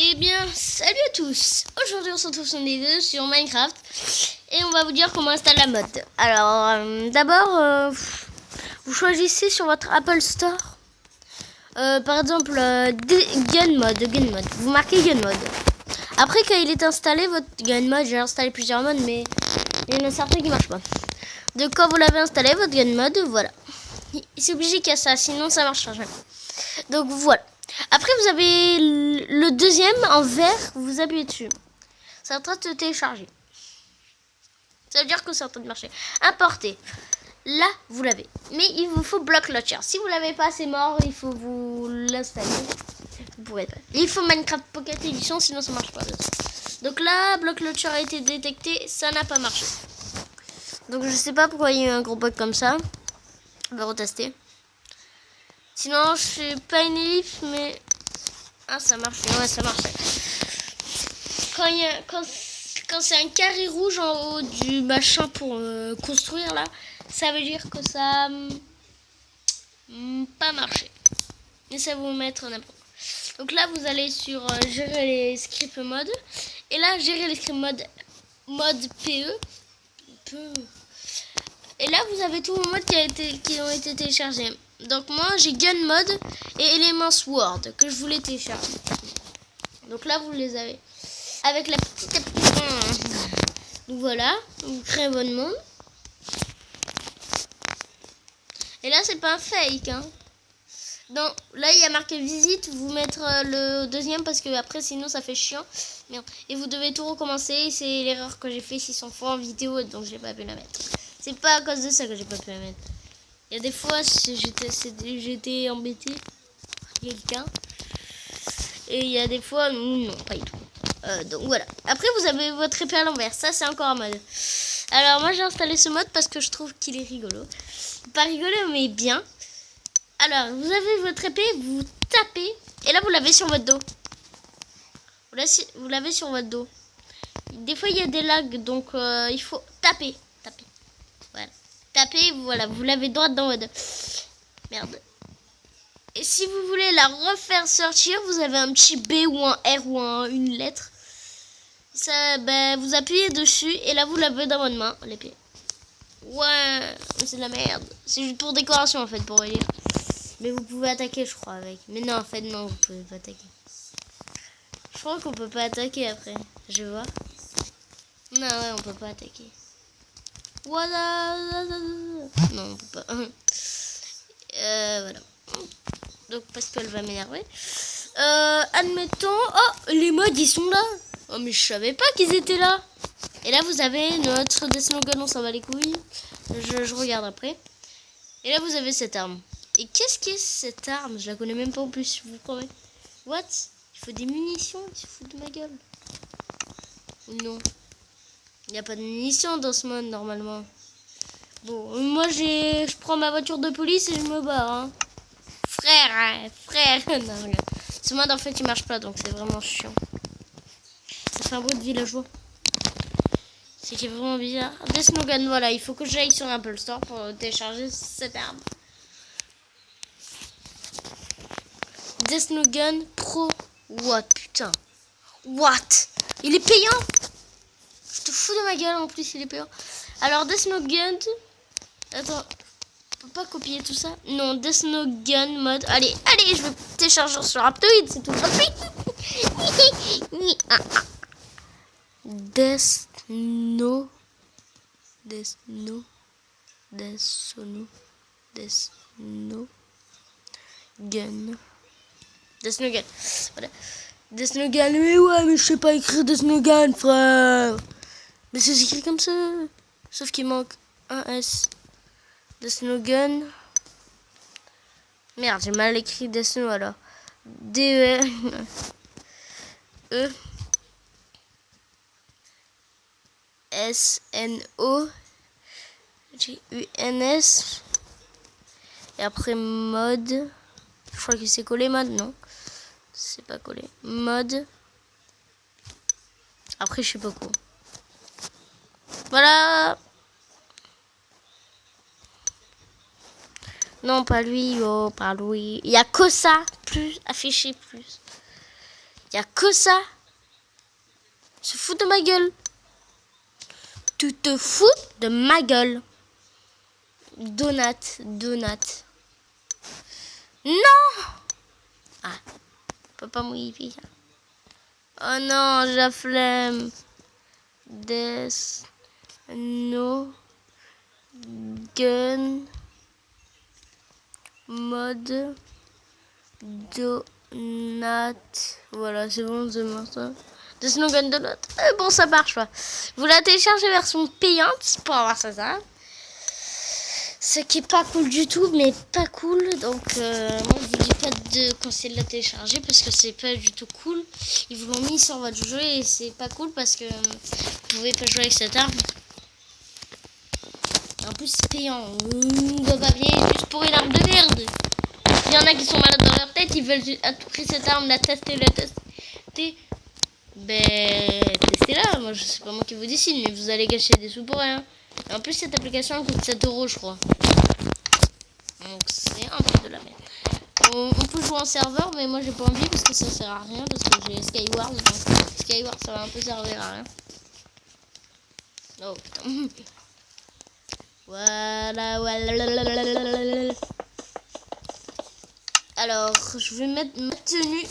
Eh bien, salut à tous. Aujourd'hui, on se retrouve sur des vidéos sur Minecraft et on va vous dire comment installer la mode. Alors, d'abord, vous choisissez sur votre Apple Store, par exemple, Gun Mode. Vous marquez Gun Mode. Après, quand il est installé, votre Gun Mode, j'ai installé plusieurs modes, mais il y en a certains qui marchent pas. Donc, quand vous l'avez installé, votre Gun Mode, voilà. C'est obligé qu'il y a ça, sinon ça marchera jamais. Donc, voilà. Après, vous avez le deuxième en vert, vous appuyez dessus. C'est en train de se télécharger. Ça veut dire que c'est en train de marcher. Importer. Là, vous l'avez. Mais il vous faut Block Launcher. Si vous l'avez pas, c'est mort. Il faut vous l'installer. Vous pourrez pas. Il faut Minecraft Pocket Edition, sinon ça marche pas. Donc là, Block Launcher a été détecté. Ça n'a pas marché. Donc je sais pas pourquoi il y a eu un gros bug comme ça. On va retester. Sinon, je fais pas une ellipse, mais... Ah, ça marche. Ouais, ça marche. Quand c'est un carré rouge en haut du machin pour construire, là, ça veut dire que ça pas marché. Et ça va vous mettre n'importe quoi. Donc là, vous allez sur gérer les scripts mode. Et là, gérer les scripts mode PE. Et là, vous avez tous vos modes qui ont été téléchargés. Donc moi, j'ai Gun Mode et Elements Sword que je voulais télécharger. Donc là, vous les avez. Avec la petite application. Donc voilà, vous créez votre monde. Et là, c'est pas un fake. Hein. Donc là, il y a marqué visite. Vous mettre le deuxième parce que après, sinon, ça fait chiant. Merde. Et vous devez tout recommencer. C'est l'erreur que j'ai fait 600 fois en vidéo, donc j'ai pas pu la mettre. C'est pas à cause de ça que j'ai pas pu la mettre. Il y a des fois, j'étais embêté par quelqu'un. Et il y a des fois, non, pas du tout. Donc voilà. Après, vous avez votre épée à l'envers. Ça, c'est encore un mode. Alors, moi, j'ai installé ce mode parce que je trouve qu'il est rigolo. Pas rigolo, mais bien. Alors, vous avez votre épée, vous tapez. Et là, vous l'avez sur votre dos. Vous l'avez sur votre dos. Des fois, il y a des lags. Donc, il faut taper. Voilà. Tapez, voilà, vous l'avez droite dans votre... Merde. Et si vous voulez la refaire sortir, vous avez un petit B ou un R ou une lettre. Ça, vous appuyez dessus et là, vous l'avez dans votre main, l'épée. Ouais, c'est de la merde. C'est juste pour décoration, en fait, pour vous dire. Mais vous pouvez attaquer, je crois, avec. Mais non, en fait, non, vous pouvez pas attaquer. Je crois qu'on peut pas attaquer après. Je vois. Non, ouais, on peut pas attaquer. Voilà. Non, on peut pas. Voilà. Donc, parce qu'elle va m'énerver. Admettons. Oh, les mods, ils sont là. Oh, mais je savais pas qu'ils étaient là. Et là, vous avez notre Deathnogun, on s'en va les couilles. Je regarde après. Et là, vous avez cette arme. Et qu'est-ce qu'est cette arme? Je la connais même pas en plus, je vous promets. What? Il faut des munitions, tu fous de ma gueule. Non. Il n'y a pas de munitions dans ce mode normalement. Bon, moi je prends ma voiture de police et je me barre. Hein. Frère. Non, ce mode en fait il marche pas donc c'est vraiment chiant. Ça fait un bruit de villageois. C'est qui est vraiment bizarre. Deathnogun, voilà, il faut que j'aille sur Apple Store pour télécharger cette arme. Deathnogun Pro. What, putain. What? Il est payant? Je te fous de ma gueule en plus, il est payant. Alors, Deathnogun. Attends, on peut pas copier tout ça? Non, Deathnogun mode. Allez, je vais télécharger sur Aptoid, c'est tout gratuit. Deathnogun. Voilà. Deathnogun, mais ouais, mais je sais pas écrire Deathnogun, frère. Mais c'est écrit comme ça. Sauf qu'il manque un S. Deathnogun. Merde, j'ai mal écrit Deathno alors. D-E-S-N-O. G-U-N-S. Et après mode. Je crois que c'est collé mode, non. C'est pas collé. Mode. Après, je sais pas quoi. Voilà. Non, pas lui, oh, pas lui. Il y a que ça. Plus, affiché plus. Y a que ça. Se fout de ma gueule. Tu te fous de ma gueule. Donat. Non. Ah, papa mouiller. Oh non, j'ai la flemme. No gun mode donat. Voilà, c'est bon, c'est mort. De slogan donat. Bon, ça marche pas. Vous la téléchargez version payante pour avoir ça. Ce qui est pas cool du tout, mais pas cool. Donc, moi, je vous dis pas de conseiller de la télécharger parce que c'est pas du tout cool. Ils vous l'ont mis sur votre jeu et c'est pas cool parce que vous pouvez pas jouer avec cette arme. En plus, c'est payant. On va pas payer juste pour une arme de merde. Il y en a qui sont malades dans leur tête, ils veulent à tout prix cette arme, la tester. Ben, testez-la. Moi, je sais pas moi qui vous décide, mais vous allez gâcher des sous pour rien. Et en plus, cette application elle coûte 7 €, je crois. Donc, c'est un peu de la merde. On peut jouer en serveur, mais moi, j'ai pas envie parce que ça sert à rien. Parce que j'ai Skyward. Donc, Skyward, ça va un peu servir à rien. Oh, putain. Voilà. Alors, je vais mettre ma tenue.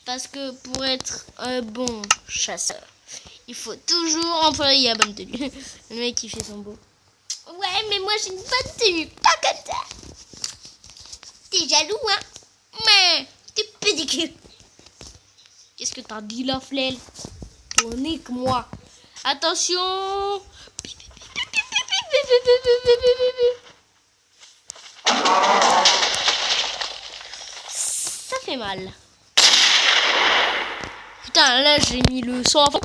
Parce que pour être un bon chasseur, il faut toujours employer la bonne tenue. Le mec qui fait son beau. Ouais, mais moi j'ai une bonne tenue, pas comme ça. T'es jaloux, hein? Mais t'es pédicule. Qu'est-ce que t'as dit là, Flel? Ton nez que moi. Attention. Ça fait mal. Putain, là j'ai mis le son à fond.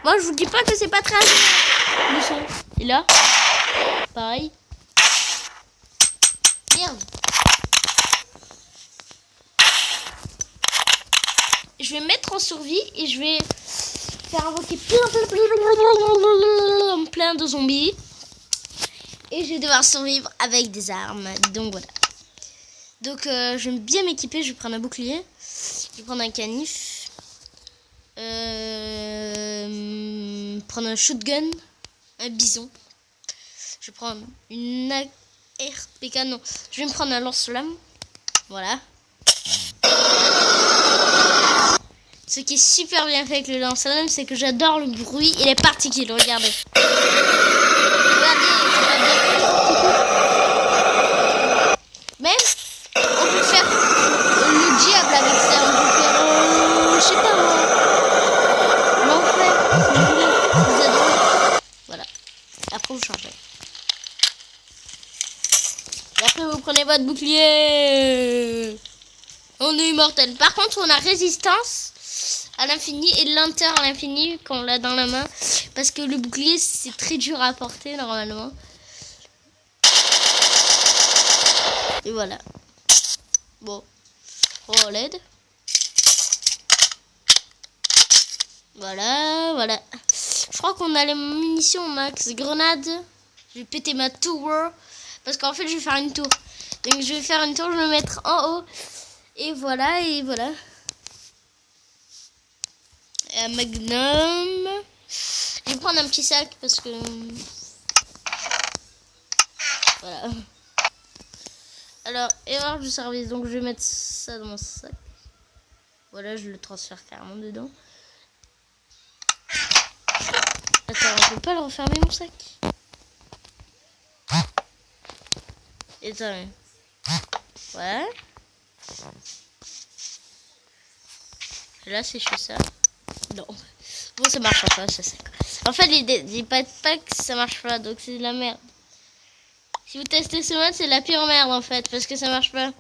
Moi je vous dis pas que c'est pas très agréable le son. Et là, pareil. Merde. Je vais me mettre en survie et je vais faire invoquer plein de zombies. Et je vais devoir survivre avec des armes. Donc voilà. Donc je vais bien m'équiper, je vais prendre un bouclier. Je vais prendre un canif. Prendre un shotgun. Un bison. Je vais prendre une RPK. Non, je vais me prendre un lance-flamme. Voilà. Ce qui est super bien fait avec le lance-flamme, c'est que j'adore le bruit et les particules. Regardez. Même, on peut faire le diable avec ça. On peut faire, je sais pas moi, l'enfer, si vous voulez. Vous adorez. Voilà. Après, vous changez. Et après, vous prenez votre bouclier. On est immortel. Par contre, on a résistance à l'infini et l'inter à l'infini quand on l'a dans la main. Parce que le bouclier, c'est très dur à porter normalement. Et voilà. Bon. Oh, LED. Voilà. Je crois qu'on a les munitions au max. Grenade. Je vais péter ma tour. Parce qu'en fait, je vais faire une tour. Donc, je vais faire une tour, je vais me mettre en haut. Et voilà. Un magnum. Je vais prendre un petit sac parce que... Voilà. Alors, erreur du service. Donc, je vais mettre ça dans mon sac. Voilà, je le transfère carrément dedans. Attends, on peut pas le refermer mon sac. Attends. Voilà. Là, c'est chez ça. Non. Bon, ça marche pas, ça sac. En fait, les packs, ça marche pas. Donc, c'est de la merde. Si vous testez ce mode, c'est la pire merde en fait, parce que ça marche pas.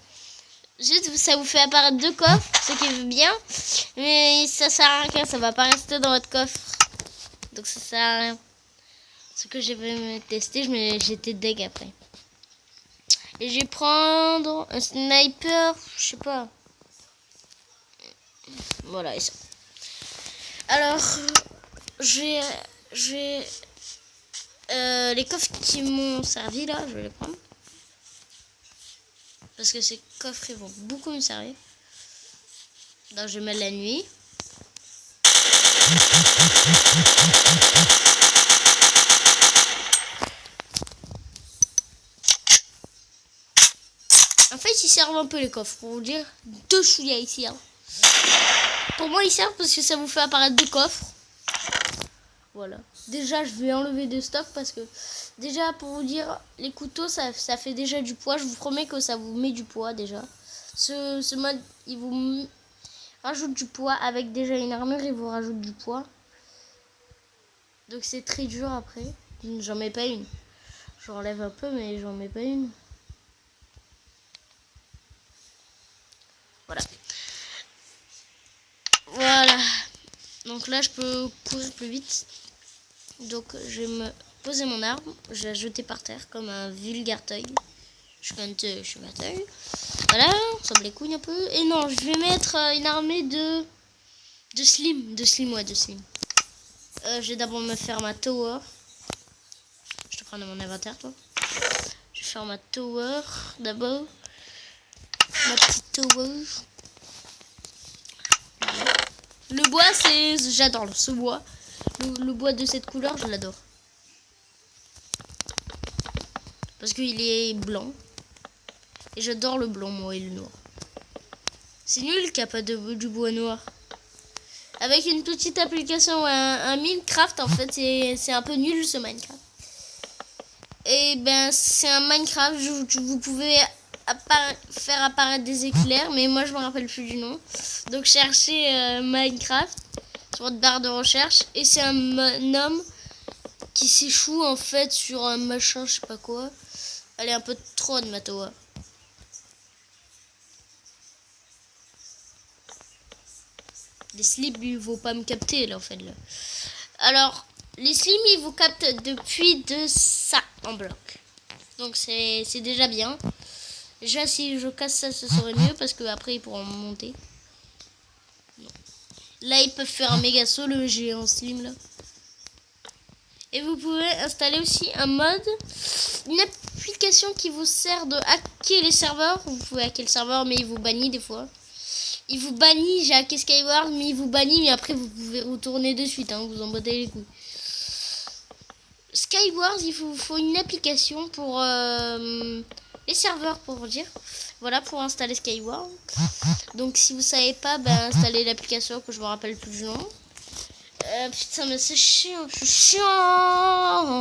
Juste, ça vous fait apparaître 2 coffres, ce qui est bien, mais ça sert à rien, ça va pas rester dans votre coffre. Donc ça sert à rien. Ce que j'ai me tester, j'étais deg après. Et je vais prendre un sniper, je sais pas. Voilà, et ça. Alors, j'ai les coffres qui m'ont servi là, je vais les prendre. Parce que ces coffres, ils vont beaucoup me servir. Donc, je vais mettre la nuit. En fait, ils servent un peu les coffres. Pour vous dire, 2 chouïas ici. Hein. Pour moi, ils servent parce que ça vous fait apparaître 2 coffres. Voilà. Déjà, je vais enlever des stocks parce que... Déjà, pour vous dire, les couteaux, ça fait déjà du poids. Je vous promets que ça vous met du poids, déjà. Ce mode, il vous rajoute du poids. Avec déjà une armure, il vous rajoute du poids. Donc, c'est très dur après. J'en mets pas une. J'enlève un peu, mais j'en mets pas une. Voilà. Voilà. Donc là, je peux courir plus vite. Donc, je vais me poser mon arme. Je vais la jeter par terre comme un vulgaire toy. Je suis un toy. Voilà, on s'en les couilles un peu. Et non, je vais mettre une armée de slim. De slim. Je vais d'abord me faire ma tower. Je te prends dans mon inventaire, toi. Je vais faire ma tower d'abord. Ma petite tower. Le bois, j'adore ce bois. Le bois de cette couleur, je l'adore. Parce qu'il est blanc. Et j'adore le blanc, moi, et le noir. C'est nul qu'il n'y a pas du bois noir. Avec une petite application, un Minecraft, en fait, c'est un peu nul ce Minecraft. Et ben, c'est un Minecraft, vous pouvez faire apparaître des éclairs, mais moi je me rappelle plus du nom. Donc cherchez Minecraft sur votre barre de recherche, et c'est un homme qui s'échoue en fait sur un machin, je sais pas quoi. Elle est un peu trop de ma tower. Les slims, ils vont pas me capter là en fait là. Alors, les slims, ils vous captent depuis de ça en bloc. Donc c'est déjà bien. Déjà si je casse ça, ce serait mieux parce que après ils pourront monter. Non. Là ils peuvent faire un méga saut, le géant slim là. Et vous pouvez installer aussi un mode, une application qui vous sert de hacker les serveurs. Vous pouvez hacker le serveur mais il vous bannit des fois. Il vous bannit, j'ai hacké Skyward, mais il vous bannit, mais après vous pouvez retourner de suite, hein, vous en battez les couilles. Skyward, il vous faut une application pour les serveurs, pour vous dire. Voilà, pour installer Skyward. Donc si vous savez pas, ben installez l'application que je me rappelle plus du nom. Putain, mais c'est chiant, je suis chiant.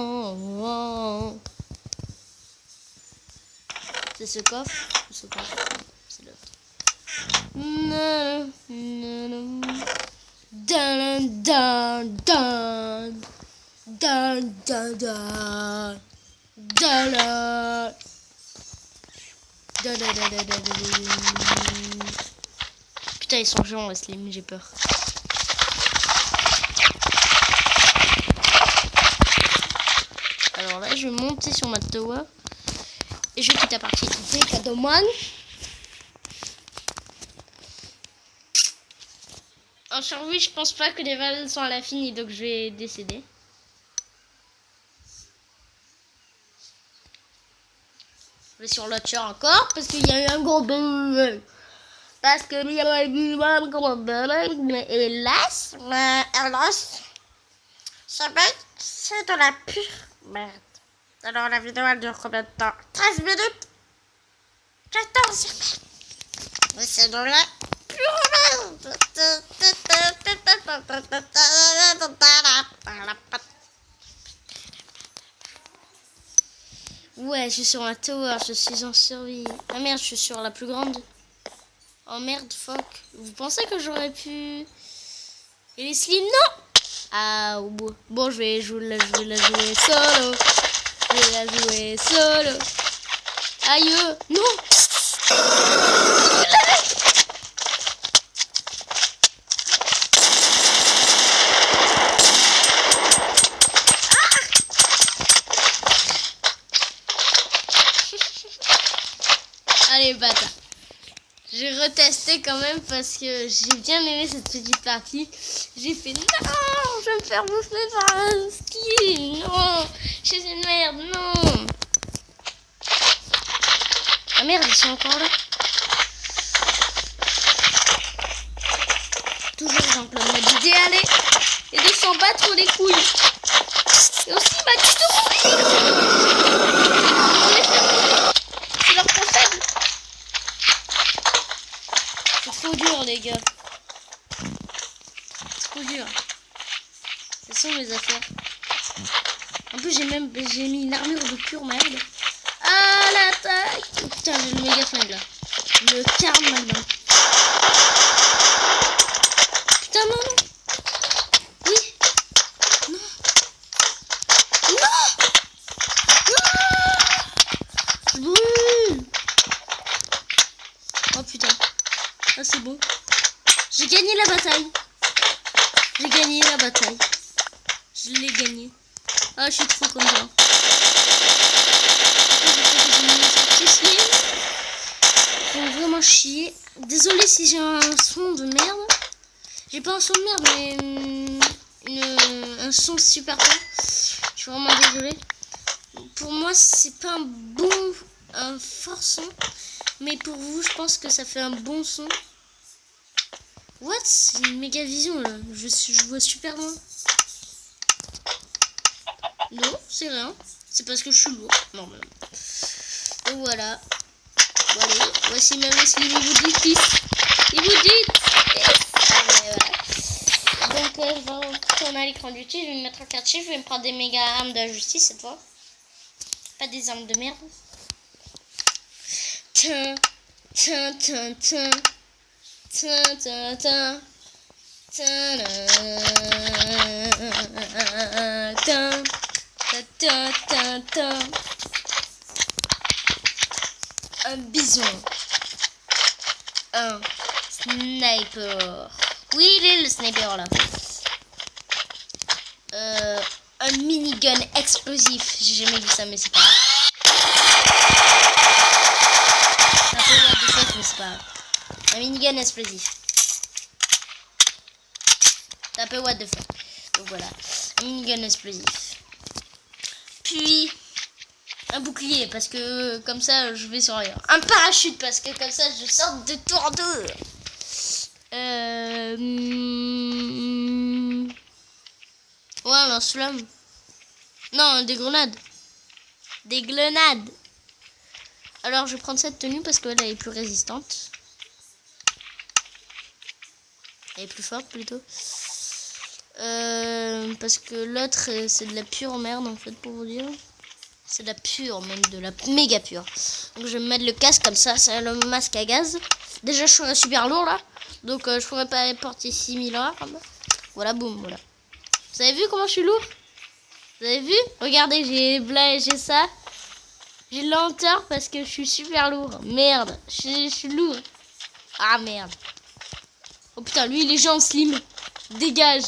C'est ce coffre, c'est l'autre. Non, non, non. Dun, dun, dun. Dun, dun, dun. Dun, dun. Dun, dun, dun, dun, dun, dun. Putain, ils sont géants, les slims, j'ai peur. Alors là, je vais monter sur ma tower. Et je quitte la partie des Cadoman. En survie, je pense pas que les balles sont à la finie, donc je vais décéder. Je vais sur l'autre encore, parce qu'il y a eu un gros bug. Parce que il y a eu un gros bug. Mais hélas, ce bug, c'est de la pure merde. Alors la vidéo, elle dure combien de temps? 13 minutes 14 minutes. Mais c'est de la pure merde. Ouais, je suis sur la tower, je suis en survie. Ah merde, je suis sur la plus grande. Oh merde, fuck. Vous pensez que j'aurais pu... Et les slims, non. Ah, bon, je vais la jouer solo. Je vais la jouer solo. Aïe, non. Allez, bâtard. J'ai retesté quand même parce que j'ai bien aimé cette petite partie. J'ai fait non, je vais me faire bouffer par un ski. Non, je suis une merde, non. Ah merde, ils sont encore là. Toujours Jean-Claude m'a dit d'y aller et de s'en battre les couilles. Et aussi, bah, tu te c'est leur point faible. C'est trop dur, les gars. C'est trop dur. Ce sont mes affaires. En plus, j'ai mis une armure de pure merde. Ah, l'attaque! Oh, putain, j'ai le méga flingue là. Le carme maintenant. Putain, non, non. Oui. Non. Non. Non. Je brûle. Oh putain. Ah, c'est beau. J'ai gagné la bataille. J'ai gagné la bataille. Je l'ai gagné. Ah, je suis trop content. Faut vraiment chier. Désolé si j'ai un son de merde. J'ai pas un son de merde, mais un son super fort. Je suis vraiment désolé. Pour moi, c'est pas un fort son. Mais pour vous, je pense que ça fait un bon son. What? C'est une méga vision là. Je vois super loin. Non, c'est rien. C'est parce que je suis lourd, normalement. Donc voilà. Voilà. Voici ma Wesley. Il vous dit kiss. Il vous dit yes. Voilà. Donc je vais retourner à l'écran du dessus. Je vais me mettre en quartier. Je vais me prendre des méga armes de la justice cette fois. Pas des armes de merde. Tin, tin, tin, tin. Tin, tin, tin. Tin, tin. Ta, ta, ta. Un bison. Un sniper. Oui, il est le sniper là. Un minigun explosif. J'ai jamais vu ça, mais c'est pas grave. Un peu what the fuck, mais c'est pas grave. Un minigun explosif. C'est un peu what the fuck. Donc voilà. Un minigun explosif. Puis un bouclier parce que comme ça je vais sur rien. Un parachute parce que comme ça je sors de tour d'eau. Ouais, un lance-flamme. Non, des grenades. Des grenades. Alors je vais prendre cette tenue parce qu'elle est plus résistante. Elle est plus forte plutôt. Parce que l'autre c'est de la pure merde en fait, pour vous dire. C'est de la pure, même de la méga pure. Donc je vais me mettre le casque comme ça, c'est le masque à gaz. Déjà je suis super lourd là. Donc je pourrais pas porter 6000 armes. Voilà, boum, voilà. Vous avez vu comment je suis lourd? Vous avez vu? Regardez, j'ai ça. J'ai lenteur parce que je suis super lourd. Merde, je suis lourd. Ah merde. Oh putain, lui il est genre slim. Dégage.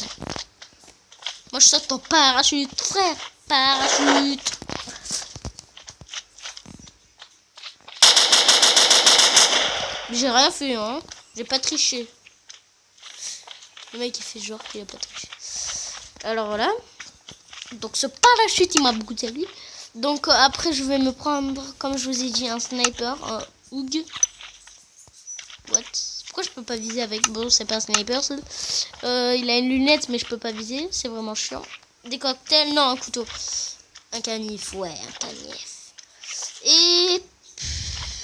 Moi je saute en parachute, frère. Parachute. J'ai rien fait, hein. J'ai pas triché. Le mec il fait genre qu'il a pas triché. Alors voilà. Donc ce parachute il m'a beaucoup servi. Donc après je vais me prendre, comme je vous ai dit, un sniper, un Hug. What? Pourquoi je peux pas viser avec? Bon, c'est pas un sniper ça. Il a une lunette mais je peux pas viser, c'est vraiment chiant. Des cocktails, non, un couteau. Un canif, ouais, un canif. Et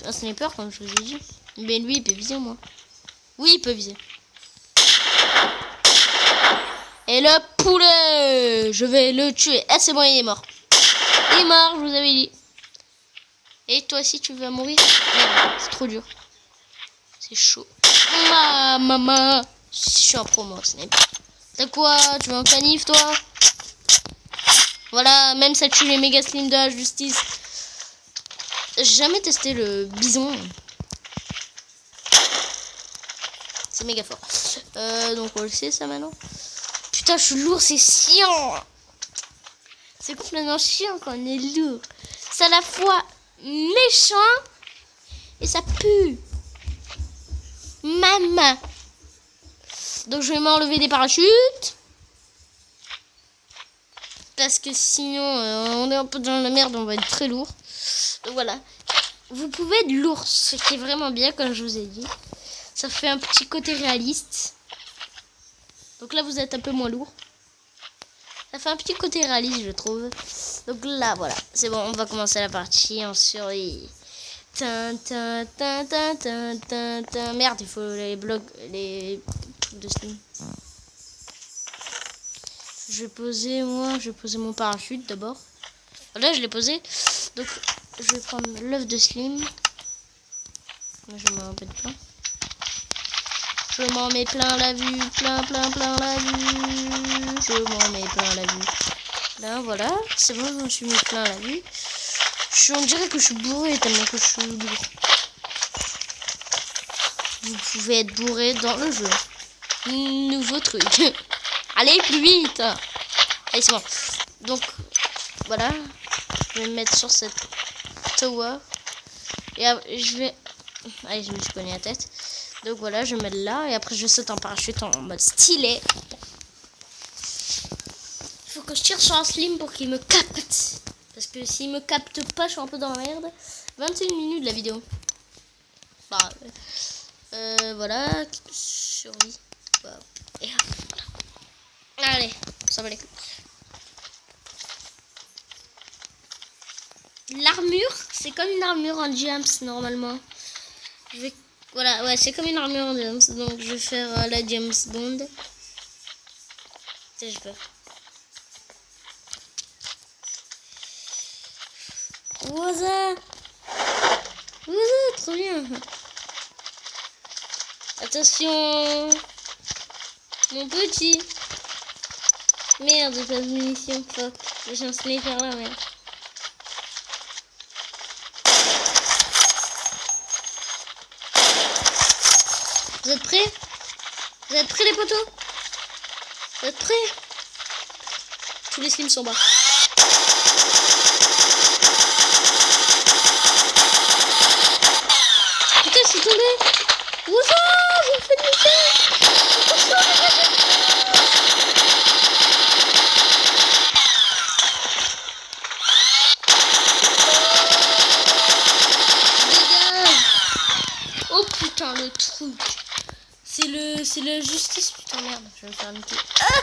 un sniper comme je vous ai dit. Mais lui il peut viser moi. Oui, il peut viser. Et le poulet, je vais le tuer. Ah c'est bon, il est mort. Il est mort, je vous avais dit. Et toi aussi tu vas mourir? Merde, c'est trop dur. C'est chaud. Maman, je suis un promo, sniper. T'as quoi? Tu veux un canif toi? Voilà, même ça tue les méga slim de la justice. J'ai jamais testé le bison. C'est méga fort. Donc on le sait ça maintenant. Putain, je suis lourd, c'est chiant. C'est complètement chiant quand on est lourd. C'est à la fois méchant et ça pue. Maman. Donc je vais m'enlever des parachutes. Parce que sinon on est un peu dans la merde, on va être très lourd. Donc voilà. vous pouvez être l'ours, ce qui est vraiment bien comme je vous ai dit. Ça fait un petit côté réaliste. Donc là vous êtes un peu moins lourd. Ça fait un petit côté réaliste je trouve. Donc là voilà, c'est bon, on va commencer la partie en survie. Merde, il faut les blocs, les trucs de Slim. Je vais poser mon parachute d'abord. Là je l'ai posé. Donc je vais prendre l'œuf de Slim. Je m'en mets plein. Je m'en mets plein la vue, plein la vue. Je m'en mets plein la vue. Là voilà, c'est bon, je me suis mis plein la vue. On dirait que je suis bourré tellement que je suis lourd. Vous pouvez être bourré dans le jeu. Nouveau truc. Allez, plus vite. Allez, c'est bon. Donc, voilà. Je vais me mettre sur cette tower. Et je vais... Allez, je me suis cogné la tête. Donc voilà, je vais mettre là. Et après, je saute en parachute en mode stylé. Il faut que je tire sur un Slim pour qu'il me capte. Parce que s'il me capte pas, je suis un peu dans la merde. 21 minutes la vidéo. Bah, voilà. Survie. Wow. Et voilà. Allez, ça va les coups. L'armure, c'est comme une armure en James normalement. Voilà, ouais, c'est comme une armure en James. Donc je vais faire la James Bond. Je peux. Waza, trop bien. Attention, mon petit. Merde, pas de munitions. Fuck, j'ai un sniper là, merde. Vous êtes prêts? Vous êtes prêts les potos? Vous êtes prêts? Tous les slims sont bas. Putain, je suis tombé. Wouah, j'ai fait de oh putain, le truc. C'est la justice, putain, merde. Je vais me faire niquer. Ah,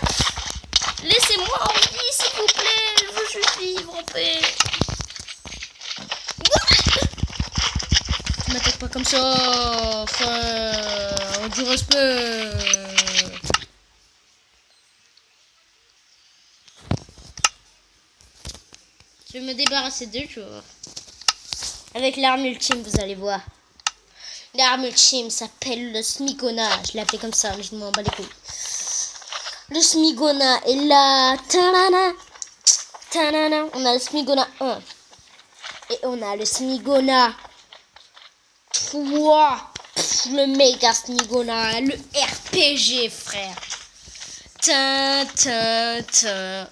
laissez-moi en vie, s'il vous plaît. Je veux juste vivre en paix. Ne m'attaque pas comme ça, frère. Du respect. Je vais me débarrasser d'eux, tu vois. Avec l'arme ultime, vous allez voir. L'arme ultime s'appelle le Smigona. Je l'ai appelé comme ça, mais je m'en bats les couilles. Le Smigona est là. Ta-na-na. Ta-na-na. On a le Smigona 1. Et on a le Smigona 3. Le méga Smigona. Le RPG, frère. Ta-ta-ta.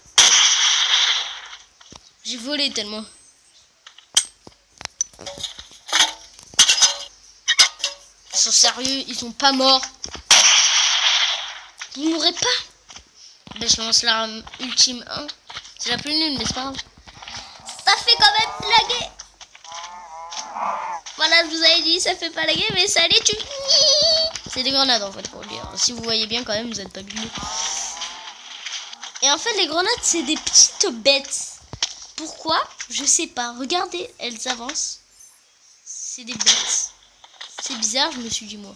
J'ai volé tellement. Ils sont sérieux, ils sont pas morts. Vous mourrez pas? Ben, je lance l'arme ultime 1. C'est la plus nulle, mais c'est pas grave. Ça fait quand même laguer. Voilà, je vous avais dit, ça fait pas laguer, mais ça les tue. C'est des grenades en fait, pour dire. Si vous voyez bien quand même, vous êtes pas billes. Et en fait, les grenades, c'est des petites bêtes. Pourquoi? Je sais pas. Regardez, elles avancent. C'est des bêtes. C'est bizarre, je me suis dit moi.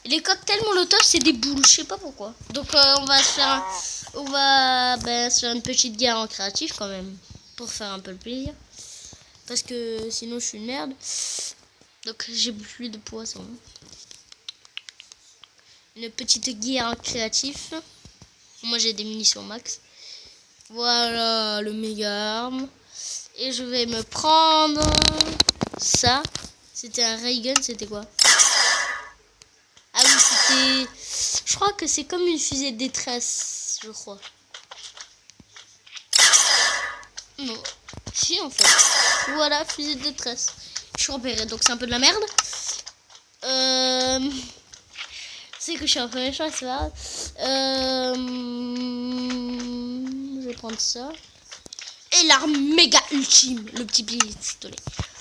Et les cocktails molotov, c'est des boules, je sais pas pourquoi. Donc on va se faire se faire une petite guerre en créatif quand même, pour faire un peu le plaisir. Parce que sinon je suis une merde. Donc j'ai plus de poisson. Une petite guerre en créatif. Moi j'ai des munitions max. Voilà le méga arme. Et je vais me prendre ça. C'était un ray gun, c'était quoi? Ah oui, c'était... Je crois que c'est comme une fusée de détresse, je crois. Non. Si, en fait. Voilà, fusée de détresse. Je suis repéré, donc c'est un peu de la merde. C'est que je suis un peu méchant, c'est pas grave. Je vais prendre ça. Et l'arme méga ultime, le petit pistolet.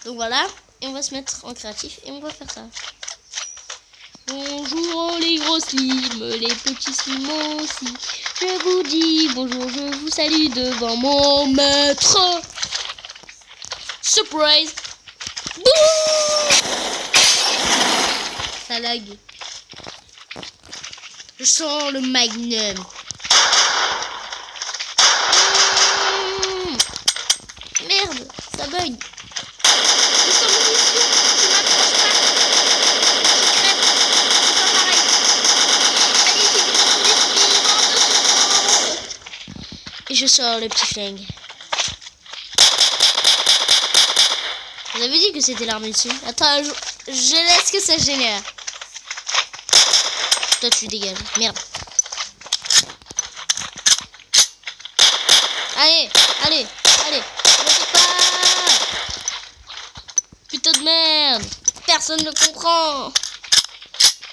Donc voilà. Et on va se mettre en créatif et on va faire ça. Bonjour les gros slims, les petits slims aussi. Je vous dis bonjour, je vous salue devant mon maître. Surprise. Bouh, ça lag. Je sens le magnum. Merde, ça bug. Je sens mon mission, je m'approche pas. Je crève, c'est pas pareil. Allez, j'ai besoin de l'esprit. Et je sors le petit flingue. Vous avez dit que c'était l'arme dessus. Attends, je laisse que ça génère. Toi, tu dégages. Merde. Allez, allez, allez. Ne fais pas. Putain de merde. Personne ne comprend.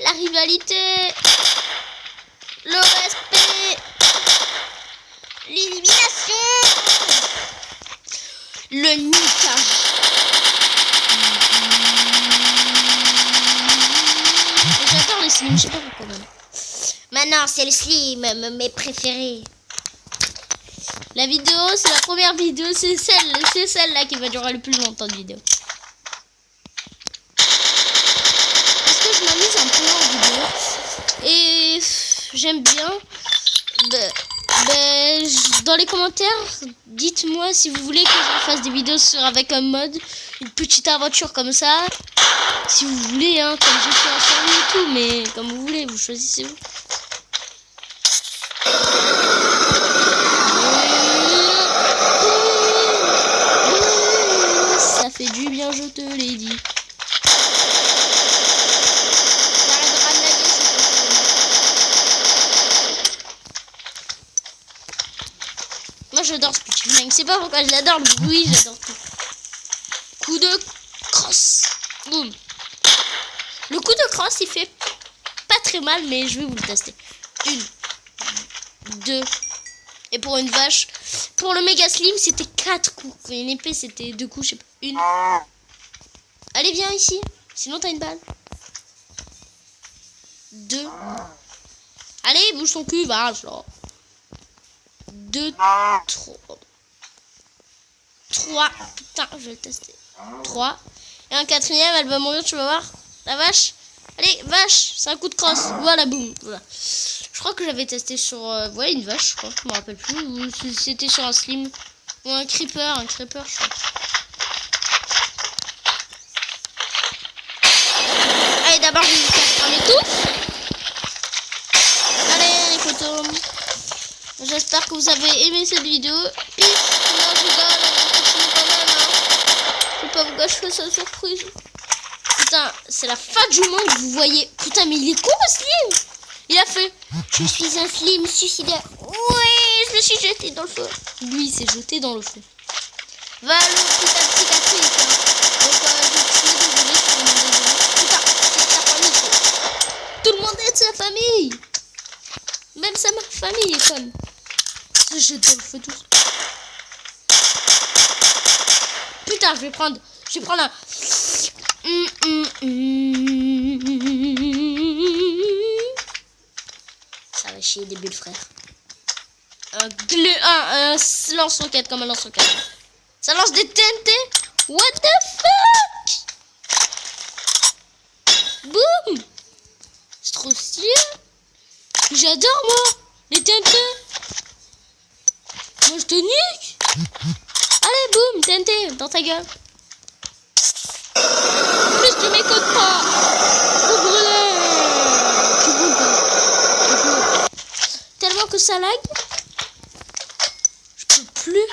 La rivalité. Le respect. L'élimination. Le niquage. J'adore les slims, je sais pas pourquoi même. Maintenant, c'est le slim, mes préférés. La vidéo, c'est la première vidéo, c'est celle-là qui va durer le plus longtemps de vidéo. Parce que je m'amuse un peu en vidéo. Et j'aime bien. Dans les commentaires, dites-moi si vous voulez que je fasse des vidéos avec un mode, une petite aventure comme ça. Si vous voulez, hein, comme j'ai fait en série et tout, mais comme vous voulez, vous choisissez vous. Ça fait du bien, je te l'ai dit. Ça arrêtera de laguer, c'est possible. Moi j'adore ce petit flingue, c'est pas pourquoi je l'adore, le bruit, j'adore tout. Coup de crosse. Boum. Le coup de crosse, il fait pas très mal, mais je vais vous le tester. 1, 2. Et pour une vache, pour le méga slim, c'était 4 coups. Pour une épée, c'était 2 coups, je sais pas. 1. Allez, viens ici. Sinon, t'as une balle. 2. Allez, bouge ton cul, vache. 2, 3. 3. Putain, je vais le tester. 3. Et un quatrième, elle va mourir, tu vas voir. La vache. Allez, vache. C'est un coup de crosse. Voilà, boum. Voilà. Je crois que j'avais testé sur... ouais, une vache, je crois. Je me rappelle plus. Ou c'était sur un slim. Ou un creeper. Un creeper, je crois. Allez, d'abord, je vais vous faire fermer tout. Allez, les photos. J'espère que vous avez aimé cette vidéo. Puis, non, je rigole. On continue quand même, hein. Je vais pas vous gâcher sa surprise. Putain, c'est la fin du monde, vous voyez. Putain, mais il est con le slim. Il a fait. Je suis un slim suicidaire. Oui, je me suis jeté dans le feu. Lui, il s'est jeté dans le feu. Va le putain de cicatrice. Hein. Donc, je suis désolé pour mon désolé. Putain, c'est sa famille. Tout le monde est de sa famille. Même sa famille est conne. Se jette dans le feu tous. Putain, je vais prendre un... Ça va chier des bulles, frère. Un lance-roquette comme un lance-roquette. Ça lance des TNT. What the fuck? Boum. C'est trop stylé. J'adore, moi, les TNT. Moi, je te nique. Allez, boum, TNT dans ta gueule. En plus, tu m'écoutes pas. Vous brûlez. Tu brûles pas. Tellement que ça lag. Je peux plus.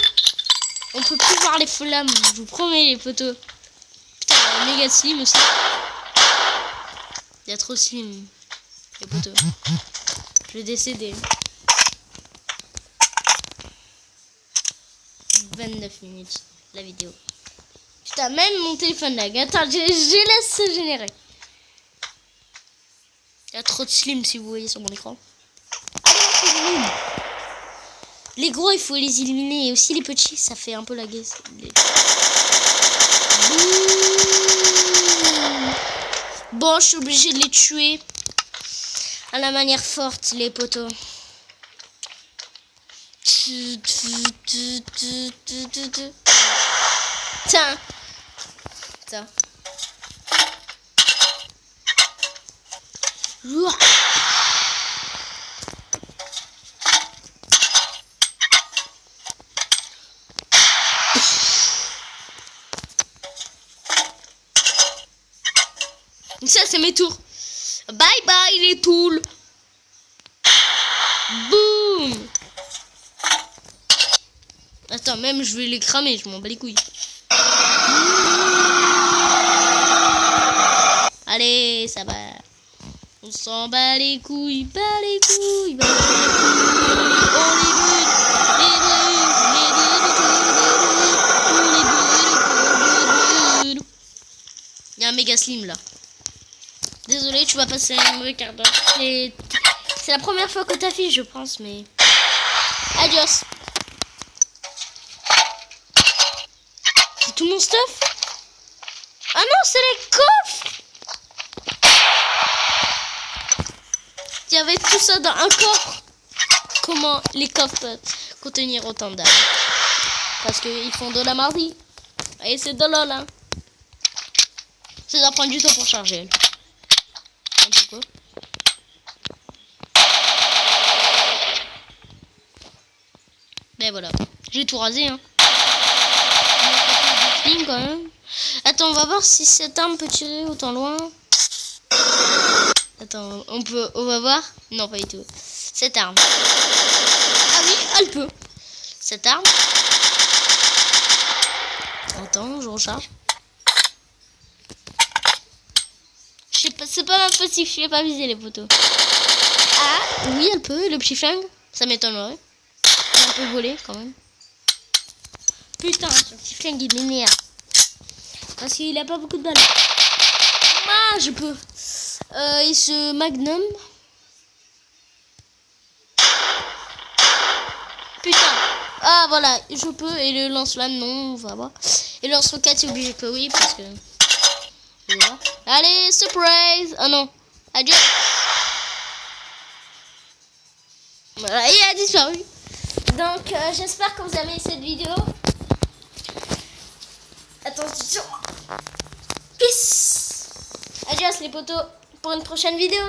On peut plus voir les flammes. Je vous promets, les potos. Putain, il y a méga slim aussi. Il y a trop slim. Les potos. Je vais décéder. 29 minutes la vidéo. Putain, même mon téléphone lag. Attends, je laisse se générer. Il y a trop de slim si vous voyez sur mon écran. Les gros, il faut les éliminer. Et aussi les petits, ça fait un peu laguer. Bon, je suis obligée de les tuer à la manière forte, les poteaux. Tiens. Tiens. Ça, c'est mes tours. Bye bye les tools. Boum. Attends, même je vais les cramer, je m'en bats les couilles. Allez, ça va. On s'en bat les couilles, bat les couilles, bat les couilles. On les brûle, les brûle. Il y a un méga slim là. Désolé, tu vas passer un mauvais quart d'heure. C'est la première fois que t'affiches, je pense, mais... Adios. C'est tout mon stuff? Ah non, c'est les coffres! Il y avait tout ça dans un coffre. Comment les coffres peuvent contenir autant d'armes? Parce qu'ils font de la mardi. Et c'est de lol, hein. Ça doit prendre du temps pour charger. Un peu quoi. Ben voilà. J'ai tout rasé, hein. Quand même. Attends, on va voir si cette arme peut tirer autant loin. Attends, on va voir. Non, pas du tout. Cette arme. Ah oui, elle peut. Cette arme. Attends, je recharge. Je sais pas, c'est pas impossible, je l'ai pas visé les poteaux. Ah, oui, elle peut. Le petit flingue, ça m'étonnerait. Elle peut voler quand même. Putain, ce petit flingue il m'énerve. Parce qu'il a pas beaucoup de balles. Ah, je peux. Et ce magnum. Putain. Ah, voilà, je peux. Et le lance-flamme, non, on va voir. Et le lance-roquette, c'est obligé que oui, parce que... Allez, surprise. Oh non. Adieu. Voilà, il a disparu. Donc, j'espère que vous avez aimé cette vidéo. Attention. Peace. Adios les potos pour une prochaine vidéo.